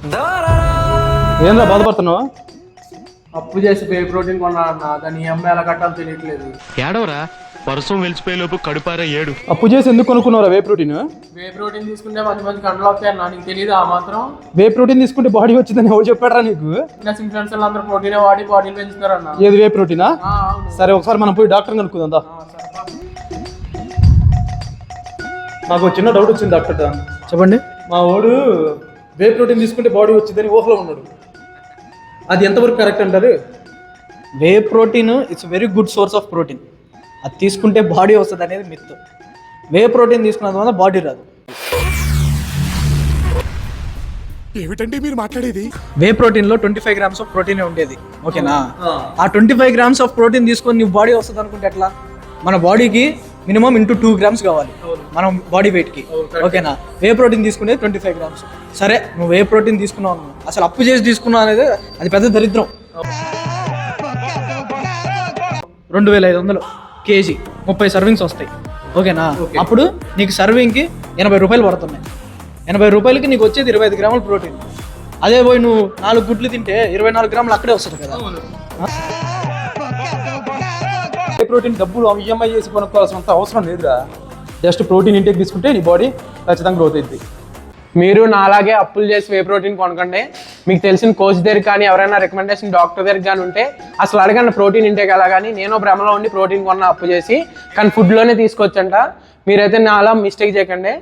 ఏంద్రా బాధపడుతున్నావు? అప్పు చేసి వే ప్రోటీన్ కొన్నాడన్నా, దాన్ని EMI ఎలా కట్టాలో తెలియట్లేదు. ఏడవరా, వర్షం వెలిసిపోయేలోపు కడుపారా ఏడు. అప్పు చేసి ఎందుకు కొనుక్కున్నారా వే ప్రోటీన్? వే ప్రోటీన్ తీసుకుంటే మంచి మంచి కండలు వస్తాయన్నా, నీకు తెలియదు ఆ మాత్రం? వే ప్రోటీన్ తీసుకుంటే బాడీ వచ్చిందని ఎవరు చెప్పారా నీకు? చిన్న ఫ్రెండ్స్ అందరూ ప్రోటీన్ వాడి బాడీలు పెంచుతారన్నా. ఏది వే ప్రోటీనా? అవును. సరే ఒకసారి మనం పోయి డాక్టర్ కనుక్కుందా. నాకు చిన్న డౌట్ వచ్చింది డాక్టర్. చెప్పండి. మా వాడు వే ప్రోటీన్ తీసుకుంటే బాడీ వచ్చిందని ఊహలో ఉన్నాడు, అది ఎంతవరకు కరెక్ట్ అంటారు? Whey protein it's very good source of protein. అది తీసుకుంటే బాడీ వస్తుంది అనేది మిత్. వే ప్రోటీన్ తీసుకున్నంత వల్ల బాడీ రాదు. ఏమిటండి మీరు మాట్లాడేది? వే ప్రోటీన్లో 25 గ్రామ్స్ ఆఫ్ ప్రోటీన్ ఉండేది, ఓకేనా? ఆ 25 గ్రామ్స్ ఆఫ్ ప్రోటీన్ తీసుకొని నీ బాడీ వస్తుంది అనుకుంటే ఎట్లా? మన బాడీకి మినిమం 2 గ్రామ్స్ కావాలి మనం బాడీ వెయిట్కి, ఓకేనా? వే ప్రోటీన్ తీసుకునేది 25 గ్రామ్స్. సరే, నువ్వు వే ప్రోటీన్ తీసుకున్నావు, అసలు అప్పు చేసి తీసుకున్నావు అనేది అది పెద్ద దరిద్రం. 2500 కేజీ 30 సర్వింగ్స్ వస్తాయి, ఓకేనా? అప్పుడు నీకు సర్వింగ్కి 80 రూపాయలు పడుతున్నాయి. 80 రూపాయలకి నీకు వచ్చేది 25 గ్రాముల ప్రోటీన్. అదే పోయి నువ్వు 4 గుడ్లు తింటే 24 గ్రాములు అక్కడే వస్తుంది కదా. ప్రోటీన్ డబ్బులు EMI చేసి కొనుక్కోవాల్సినంత అవసరం లేదురా. జస్ట్ ప్రోటీన్ ఇంటేక్ తీసుకుంటే నీ బాడీ ఖచ్చితంగా గ్రోత్ అవుతుంది. మీరు నాలాగే అప్పులు చేసి వే ప్రోటీన్ కొనకండి. మీకు తెలిసిన కోచ్ దగ్గర కానీ ఎవరైనా రికమెండేషన్ డాక్టర్ దగ్గర కానీ ఉంటే అసలు అడగండి ప్రోటీన్ ఇంటేక్ ఎలా. కానీ నేను భ్రమలో ఉండి ప్రోటీన్ కొన్న అప్పు చేసి, కానీ ఫుడ్లోనే తీసుకొచ్చంట. మీరైతే నా అలా మిస్టేక్ చేయకండి.